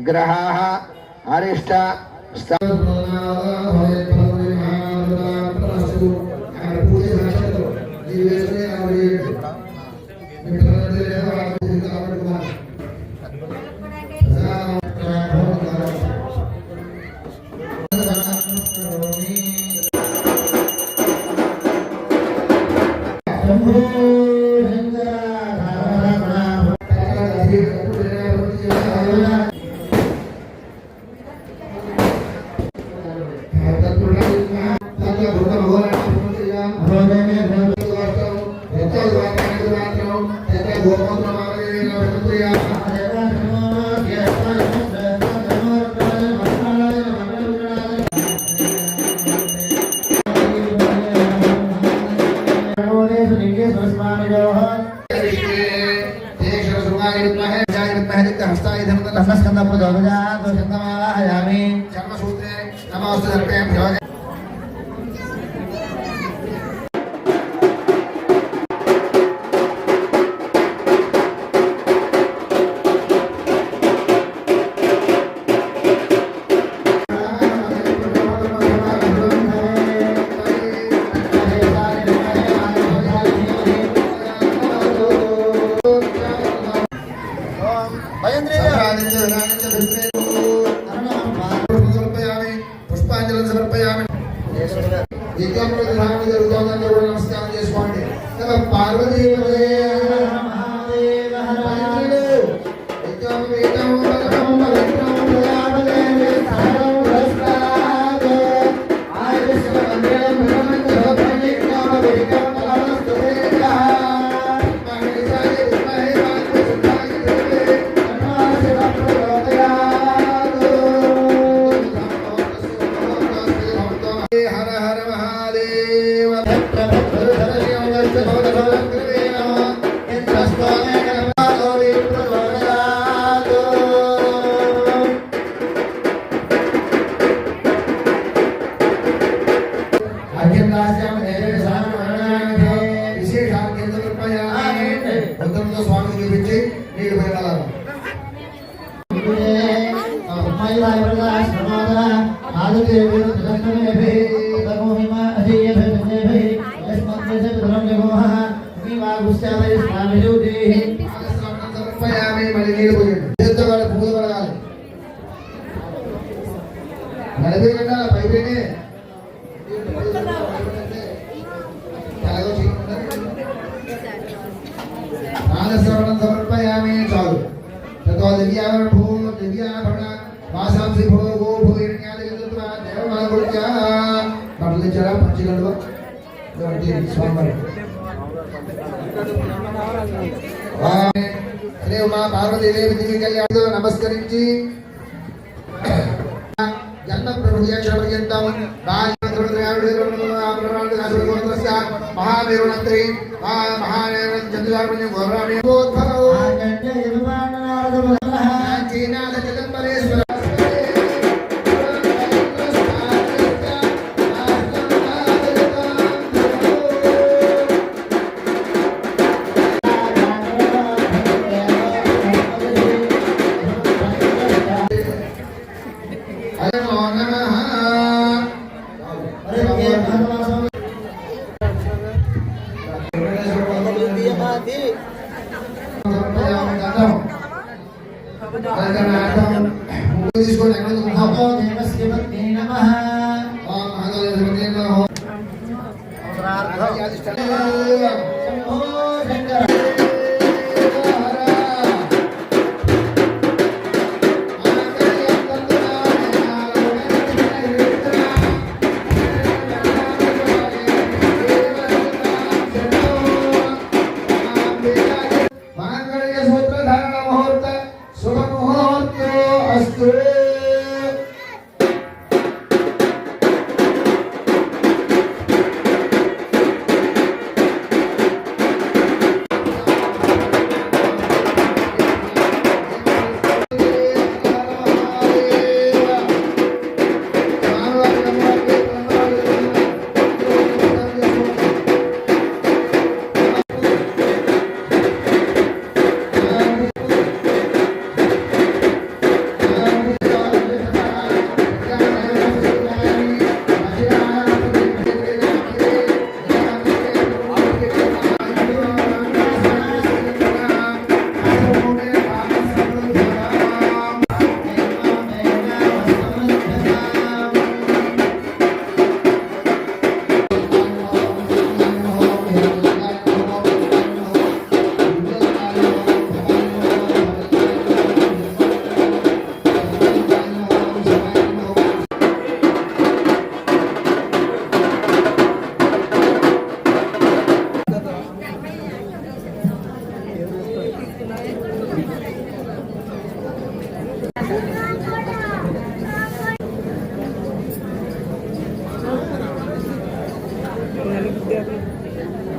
ग्रहाः अरिष्ट పుష్పాంజలి సమర్పయామి. నమస్కారం చేసుకోండి. పార్వతీ సమర్పయామి. చాలు. పార్వతీదేవి కళ్యాణ్ నమస్కరించి జన్మ ప్రభుత్వం మహావీరునంత్రి మహావీరు చంద్రబాబు గౌరవ చిదంబరేశ్వర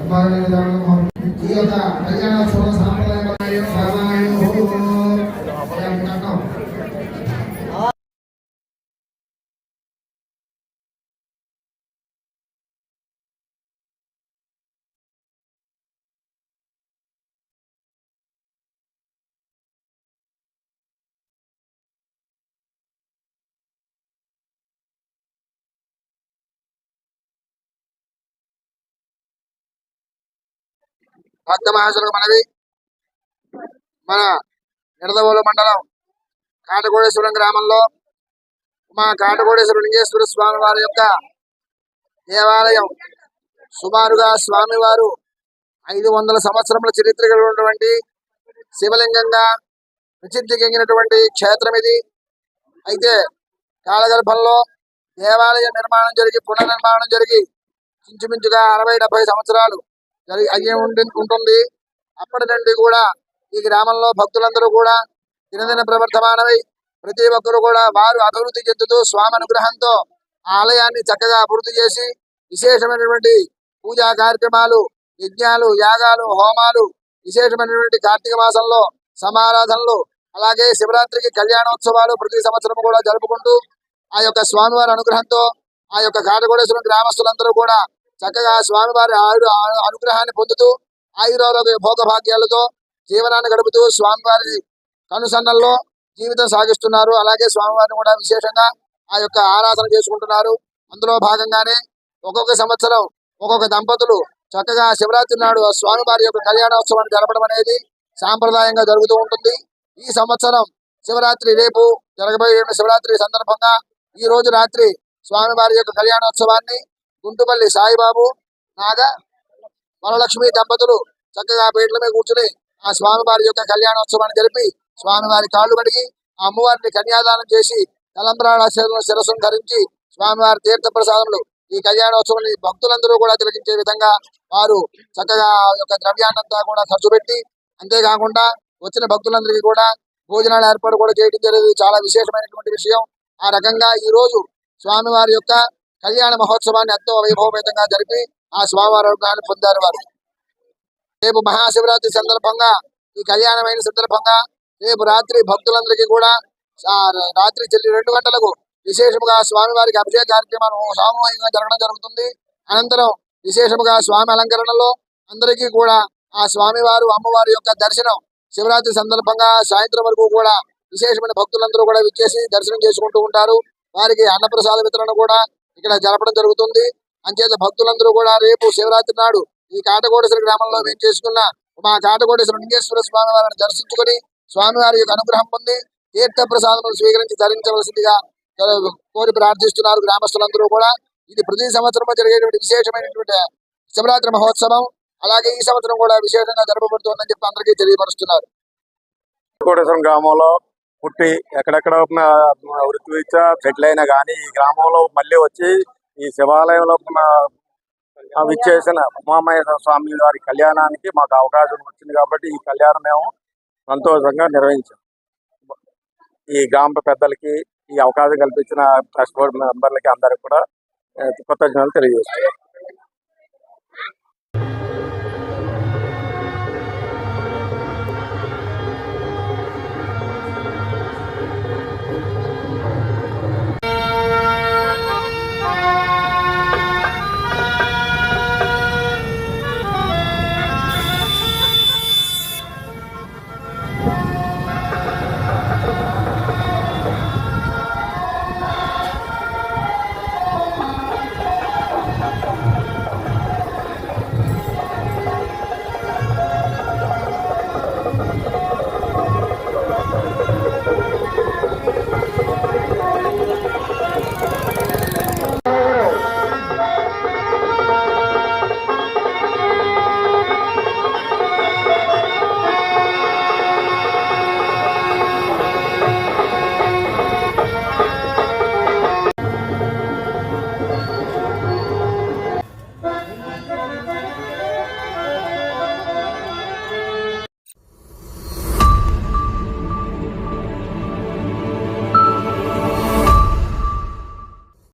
ఈ యొక్క కళ్యాణోత్సవం సాంప్రదాయం భక్త మహాశులకు మనవి. మన నిడదవోలు మండలం కాటగోడేశ్వరం గ్రామంలో మా కాటగోడేశ్వర లింగేశ్వర స్వామి వారి యొక్క దేవాలయం సుమారుగా స్వామివారు 500 సంవత్సరముల చరిత్ర కలిగినటువంటి శివలింగంగా ప్రసిద్ధి చెందినటువంటి క్షేత్రం ఇది. అయితే కాలగర్భంలో దేవాలయ నిర్మాణం జరిగి పునర్నిర్మాణం జరిగి ఇంచుమించుగా 60-70 సంవత్సరాలు ఉంటుంది. అప్పటి నుండి కూడా ఈ గ్రామంలో భక్తులందరూ కూడా దినదిన ప్రవర్తమానమై ప్రతి ఒక్కరు కూడా వారు అభివృద్ధి చెందుతూ స్వామి అనుగ్రహంతో ఆలయాన్ని చక్కగా అభివృద్ధి చేసి విశేషమైనటువంటి పూజా కార్యక్రమాలు, యజ్ఞాలు, యాగాలు, హోమాలు, విశేషమైనటువంటి కార్తీక మాసంలో సమారాధనలు, అలాగే శివరాత్రికి కళ్యాణోత్సవాలు ప్రతి సంవత్సరం కూడా జరుపుకుంటూ ఆ యొక్క స్వామివారి అనుగ్రహంతో ఆ యొక్క కాటగోడేశ్వరం గ్రామస్తులందరూ కూడా చక్కగా స్వామివారి అనుగ్రహాన్ని పొందుతూ ఆయురారోగ్య భోగభాగ్యాలతో జీవనాన్ని గడుపుతూ స్వామివారి కనుసన్నల్లో జీవితం సాగిస్తున్నారు. అలాగే స్వామివారిని కూడా విశేషంగా ఆ యొక్క ఆరాధన చేసుకుంటున్నారు. అందులో భాగంగానే ఒక్కొక్క సంవత్సరం ఒక్కొక్క దంపతులు చక్కగా శివరాత్రి నాడు స్వామివారి యొక్క కళ్యాణోత్సవాన్ని జరపడం అనేది సాంప్రదాయంగా జరుగుతూ ఉంటుంది. ఈ సంవత్సరం శివరాత్రి రేపు జరగబోయే శివరాత్రి సందర్భంగా ఈ రోజు రాత్రి స్వామివారి యొక్క కళ్యాణోత్సవాన్ని గుంటుపల్లి సాయిబాబు నాగ వరలక్ష్మి దంపతులు చక్కగా పీటల మీద కూర్చుని ఆ స్వామివారి యొక్క కళ్యాణోత్సవాన్ని జరిపి స్వామివారి కాళ్ళు కడిగి ఆ అమ్మవారిని కన్యాదానం చేసి తలంబ్రాల శిరస్సును ధరించి స్వామివారి తీర్థ ప్రసాదములు ఈ కళ్యాణోత్సవాన్ని భక్తులందరూ కూడా తిలకించే విధంగా వారు చక్కగా యొక్క ద్రవ్యాన్నంతా కూడా ఖర్చు పెట్టి, అంతేకాకుండా వచ్చిన భక్తులందరికీ కూడా భోజనాల ఏర్పాటు కూడా చేయడం జరిగింది. చాలా విశేషమైనటువంటి విషయం. ఆ రకంగా ఈ రోజు స్వామివారి యొక్క కళ్యాణ మహోత్సవాన్ని ఎంతో వైభవపేతంగా జరిపి ఆ స్వామివారి అనుగ్రహాన్ని పొందారు వారు. రేపు మహాశివరాత్రి సందర్భంగా ఈ కళ్యాణమైన సందర్భంగా రేపు రాత్రి భక్తులందరికీ కూడా రాత్రి 2 గంటలకు విశేషముగా స్వామివారికి అభిషేక కార్యక్రమాలు సామూహికంగా జరగడం జరుగుతుంది. అనంతరం విశేషముగా స్వామి అలంకరణలో అందరికీ కూడా ఆ స్వామివారు అమ్మవారి యొక్క దర్శనం శివరాత్రి సందర్భంగా సాయంత్రం వరకు కూడా విశేషమైన భక్తులందరూ కూడా విచ్చేసి దర్శనం చేసుకుంటూ ఉంటారు. వారికి అన్నప్రసాద వితరణ కూడా ఇక్కడ జరపడం జరుగుతుంది. అంచేత భక్తులందరూ కూడా రేపు శివరాత్రి నాడు ఈ కాటగోడేశ్వర గ్రామంలో మేము చేసుకున్న మా కాటగోడేశ్వర లింగేశ్వర స్వామి వారిని దర్శించుకొని స్వామివారి యొక్క అనుగ్రహం పొంది తీర్థ ప్రసాదములు స్వీకరించి ధరించవలసిందిగా కోరి ప్రార్థిస్తున్నారు గ్రామస్తులందరూ కూడా. ఇది ప్రతి సంవత్సరం జరిగేటువంటి విశేషమైనటువంటి శివరాత్రి మహోత్సవం. అలాగే ఈ సంవత్సరం కూడా విశేషంగా జరపబడుతుందని చెప్పి అందరికీ తెలియపరుస్తున్నారు. కోటేశ్వరం గ్రామంలో పుట్టి ఎక్కడెక్కడ వృత్తిరీత్యా సెటిల్ అయినా కానీ ఈ గ్రామంలో మళ్ళీ వచ్చి ఈ శివాలయంలో విచ్చేసిన ఉమామహేశ్వర స్వామి వారి కళ్యాణానికి మాకు అవకాశం వచ్చింది కాబట్టి ఈ కళ్యాణం మేము సంతోషంగా నిర్వహించాం. ఈ గ్రామ పెద్దలకి ఈ అవకాశం కల్పించిన ట్రస్ట్ బోర్డు మెంబర్లకి అందరికి కూడా కృతజ్ఞతలు తెలియజేస్తున్నాం.